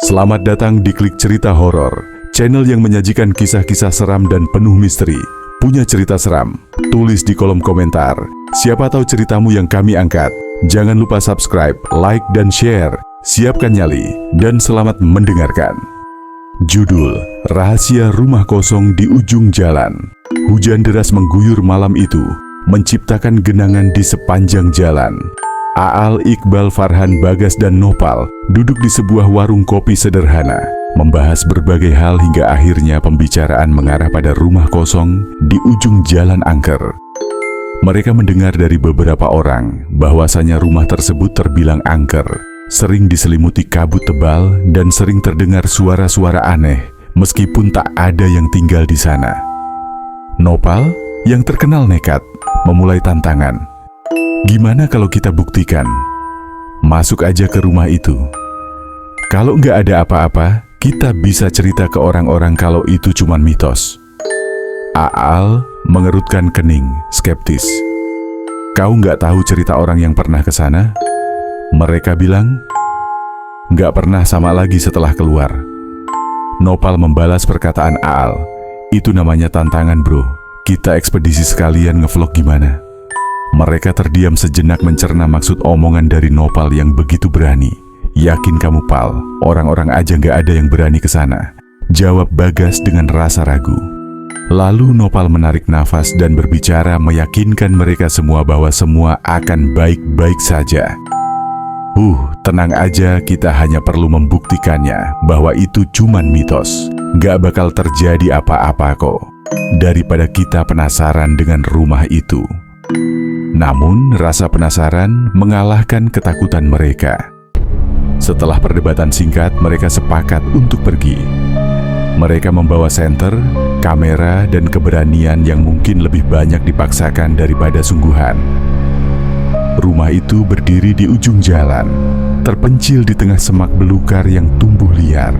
Selamat datang di Klik Cerita Horor, channel yang menyajikan kisah-kisah seram dan penuh misteri. Punya cerita seram? Tulis di kolom komentar. Siapa tahu ceritamu yang kami angkat. Jangan lupa subscribe, like, dan share. Siapkan nyali, dan selamat mendengarkan. Judul: Rahasia Rumah Kosong di Ujung Jalan. Hujan deras mengguyur malam itu, menciptakan genangan di sepanjang jalan. Aal, Iqbal, Farhan, Bagas, dan Nopal duduk di sebuah warung kopi sederhana, membahas berbagai hal hingga akhirnya pembicaraan mengarah pada rumah kosong di ujung jalan angker. Mereka mendengar dari beberapa orang bahwasanya rumah tersebut terbilang angker, sering diselimuti kabut tebal dan sering terdengar suara-suara aneh meskipun tak ada yang tinggal di sana. Nopal yang terkenal nekat memulai tantangan. Gimana kalau kita buktikan? Masuk aja ke rumah itu. Kalau nggak ada apa-apa, kita bisa cerita ke orang-orang kalau itu cuma mitos. Aal mengerutkan kening, skeptis. Kau nggak tahu cerita orang yang pernah ke sana? Mereka bilang, nggak pernah sama lagi setelah keluar. Nopal membalas perkataan Aal. Itu namanya tantangan, bro. Kita ekspedisi sekalian ngevlog gimana? Mereka terdiam sejenak mencerna maksud omongan dari Nopal yang begitu berani. Yakin kamu, Pal? Orang-orang aja nggak ada yang berani ke sana, jawab Bagas dengan rasa ragu. Lalu Nopal menarik nafas dan berbicara meyakinkan mereka semua bahwa semua akan baik-baik saja. Tenang aja, kita hanya perlu membuktikannya bahwa itu cuman mitos. Nggak bakal terjadi apa-apa kok. Daripada kita penasaran dengan rumah itu. Namun, rasa penasaran mengalahkan ketakutan mereka. Setelah perdebatan singkat, mereka sepakat untuk pergi. Mereka membawa senter, kamera, dan keberanian yang mungkin lebih banyak dipaksakan daripada sungguhan. Rumah itu berdiri di ujung jalan, terpencil di tengah semak belukar yang tumbuh liar.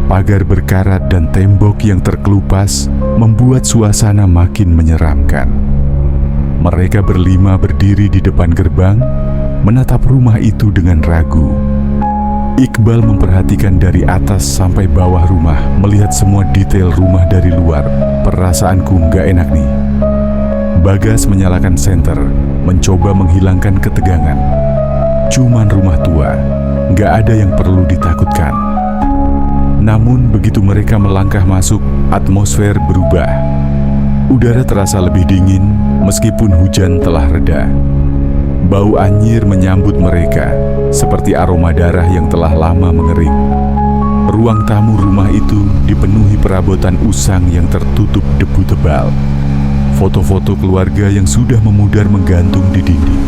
Pagar berkarat dan tembok yang terkelupas membuat suasana makin menyeramkan. Mereka berlima berdiri di depan gerbang, menatap rumah itu dengan ragu. Iqbal memperhatikan dari atas sampai bawah rumah, melihat semua detail rumah dari luar. Perasaanku nggak enak nih. Bagas menyalakan senter, mencoba menghilangkan ketegangan. Cuman rumah tua, nggak ada yang perlu ditakutkan. Namun begitu mereka melangkah masuk, atmosfer berubah. Udara terasa lebih dingin meskipun hujan telah reda. Bau anyir menyambut mereka, seperti aroma darah yang telah lama mengering. Ruang tamu rumah itu dipenuhi perabotan usang yang tertutup debu tebal. Foto-foto keluarga yang sudah memudar menggantung di dinding.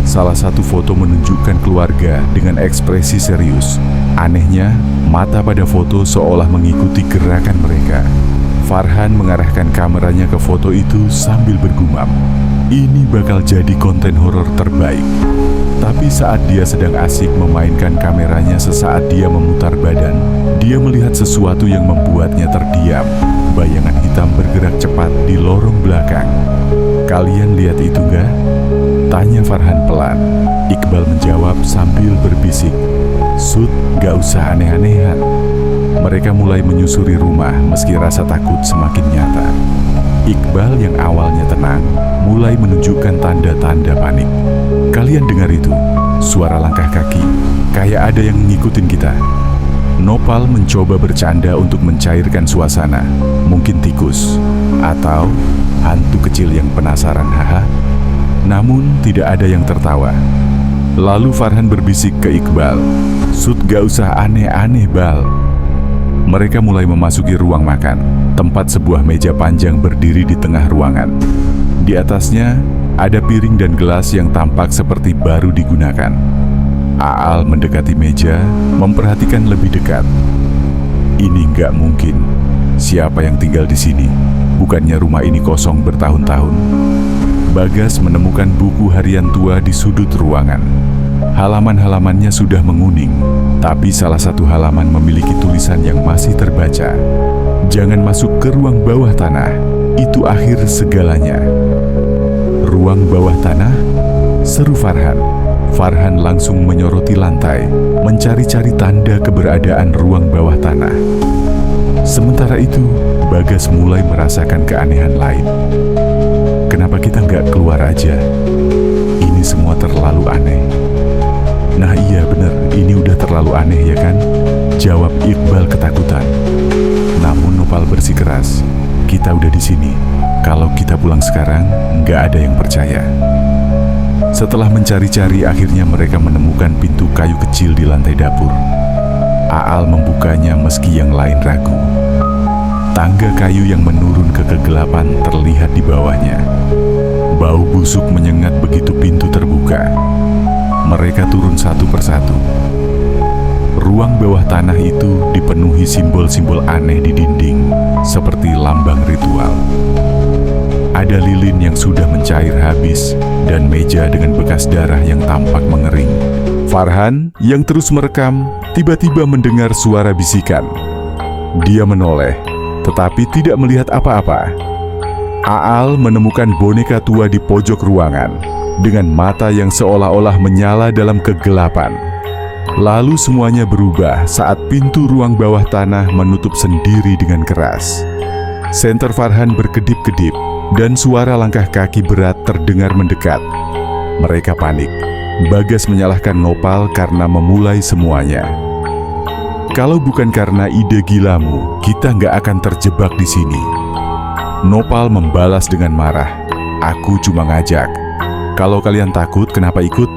Salah satu foto menunjukkan keluarga dengan ekspresi serius. Anehnya, mata pada foto seolah mengikuti gerakan mereka. Farhan mengarahkan kameranya ke foto itu sambil bergumam. Ini bakal jadi konten horor terbaik. Tapi saat dia sedang asik memainkan kameranya, sesaat dia memutar badan, dia melihat sesuatu yang membuatnya terdiam. Bayangan hitam bergerak cepat di lorong belakang. Kalian lihat itu nggak? Tanya Farhan pelan. Iqbal menjawab sambil berbisik, "Sud, gak usah aneh-anehan." Mereka mulai menyusuri rumah meski rasa takut semakin nyata. Iqbal yang awalnya tenang mulai menunjukkan tanda-tanda panik. Kalian dengar itu? Suara langkah kaki. Kayak ada yang ngikutin kita. Nopal mencoba bercanda untuk mencairkan suasana. Mungkin tikus atau hantu kecil yang penasaran, haha. Namun tidak ada yang tertawa. Lalu Farhan berbisik ke Iqbal, "Sud, gak usah aneh-aneh, Bal." Mereka mulai memasuki ruang makan. Tempat sebuah meja panjang berdiri di tengah ruangan. Di atasnya ada piring dan gelas yang tampak seperti baru digunakan. Aal mendekati meja, memperhatikan lebih dekat. Ini nggak mungkin. Siapa yang tinggal di sini? Bukannya rumah ini kosong bertahun-tahun? Bagas menemukan buku harian tua di sudut ruangan. Halaman-halamannya sudah menguning, tapi salah satu halaman memiliki tulisan yang masih terbaca. "Jangan masuk ke ruang bawah tanah, itu akhir segalanya." "Ruang bawah tanah?" seru Farhan. Farhan langsung menyoroti lantai, mencari-cari tanda keberadaan ruang bawah tanah. Sementara itu, Bagas mulai merasakan keanehan lain. Kenapa kita nggak keluar aja? Ini semua terlalu aneh. Nah iya bener, ini udah terlalu aneh ya kan? Jawab Iqbal ketakutan. Namun Nopal bersikeras, kita udah di sini. Kalau kita pulang sekarang, nggak ada yang percaya. Setelah mencari-cari, akhirnya mereka menemukan pintu kayu kecil di lantai dapur. Aal membukanya meski yang lain ragu. Tangga kayu yang menurun ke kegelapan terlihat di bawahnya. Bau busuk menyengat begitu pintu terbuka. Mereka turun satu persatu. Ruang bawah tanah itu dipenuhi simbol-simbol aneh di dinding, seperti lambang ritual. Ada lilin yang sudah mencair habis, dan meja dengan bekas darah yang tampak mengering. Farhan, yang terus merekam, tiba-tiba mendengar suara bisikan. Dia menoleh, tetapi tidak melihat apa-apa. Aal menemukan boneka tua di pojok ruangan, dengan mata yang seolah-olah menyala dalam kegelapan. Lalu semuanya berubah saat pintu ruang bawah tanah menutup sendiri dengan keras. Senter Farhan berkedip-kedip, dan suara langkah kaki berat terdengar mendekat. Mereka panik. Bagas menyalahkan Nopal karena memulai semuanya. Kalau bukan karena ide gilamu, kita nggak akan terjebak di sini. Nopal membalas dengan marah. Aku cuma ngajak. Kalau kalian takut, kenapa ikut?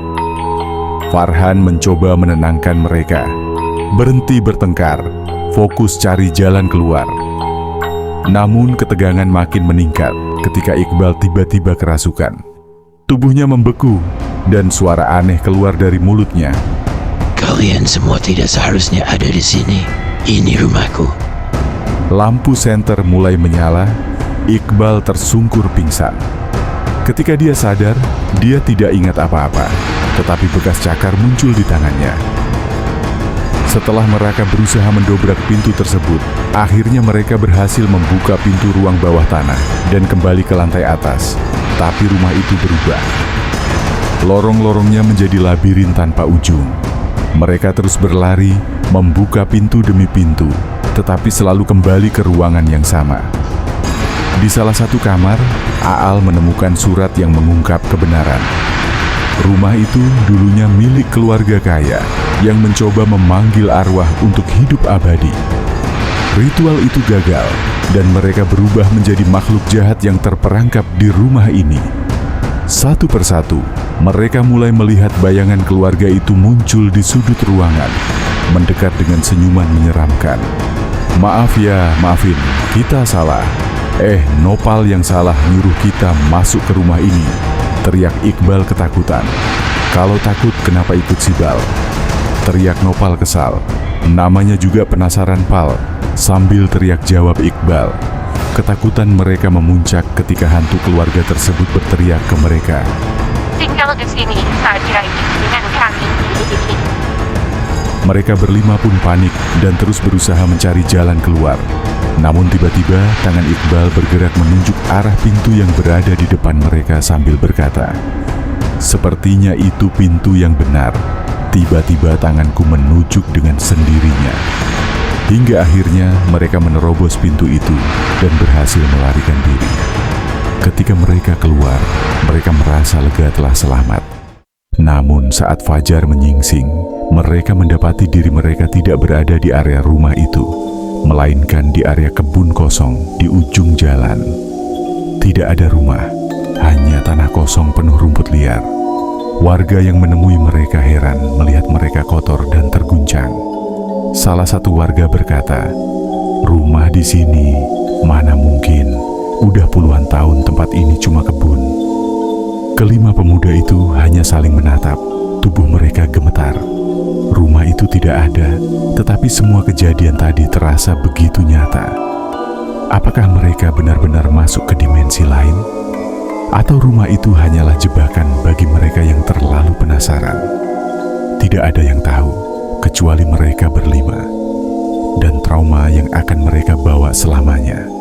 Farhan mencoba menenangkan mereka. Berhenti bertengkar. Fokus cari jalan keluar. Namun ketegangan makin meningkat ketika Iqbal tiba-tiba kerasukan. Tubuhnya membeku dan suara aneh keluar dari mulutnya. Kalian semua tidak seharusnya ada di sini. Ini rumahku. Lampu senter mulai menyala. Iqbal tersungkur pingsan. Ketika dia sadar, dia tidak ingat apa-apa, tetapi bekas cakar muncul di tangannya. Setelah mereka berusaha mendobrak pintu tersebut, akhirnya mereka berhasil membuka pintu ruang bawah tanah dan kembali ke lantai atas. Tapi rumah itu berubah. Lorong-lorongnya menjadi labirin tanpa ujung. Mereka terus berlari, membuka pintu demi pintu, tetapi selalu kembali ke ruangan yang sama. Di salah satu kamar, Aal menemukan surat yang mengungkap kebenaran. Rumah itu dulunya milik keluarga kaya yang mencoba memanggil arwah untuk hidup abadi. Ritual itu gagal, dan mereka berubah menjadi makhluk jahat yang terperangkap di rumah ini. Satu persatu, mereka mulai melihat bayangan keluarga itu muncul di sudut ruangan, mendekat dengan senyuman menyeramkan. Maaf ya, maafin, kita salah. Nopal yang salah nyuruh kita masuk ke rumah ini, teriak Iqbal ketakutan. Kalau takut, kenapa ikut Sibal? Teriak Nopal kesal. Namanya juga penasaran Pal, sambil teriak jawab Iqbal. Ketakutan mereka memuncak ketika hantu keluarga tersebut berteriak ke mereka. Tinggal di sini saja dengan kami. Mereka berlima pun panik dan terus berusaha mencari jalan keluar. Namun tiba-tiba tangan Iqbal bergerak menunjuk arah pintu yang berada di depan mereka sambil berkata, "Sepertinya itu pintu yang benar." Tiba-tiba tanganku menunjuk dengan sendirinya. Hingga akhirnya mereka menerobos pintu itu dan berhasil melarikan diri. Ketika mereka keluar, mereka merasa lega telah selamat. Namun saat fajar menyingsing, mereka mendapati diri mereka tidak berada di area rumah itu, melainkan di area kebun kosong di ujung jalan. Tidak ada rumah, hanya tanah kosong penuh rumput liar. Warga yang menemui mereka heran melihat mereka kotor dan terguncang. Salah satu warga berkata, "Rumah di sini, mana mungkin? Udah puluhan tahun tempat ini cuma kebun." Kelima pemuda itu hanya saling menatap, tubuh mereka gemetar. Rumah itu tidak ada, tetapi semua kejadian tadi terasa begitu nyata. Apakah mereka benar-benar masuk ke dimensi lain? Atau rumah itu hanyalah jebakan bagi mereka yang terlalu penasaran? Tidak ada yang tahu, kecuali mereka berlima, dan trauma yang akan mereka bawa selamanya.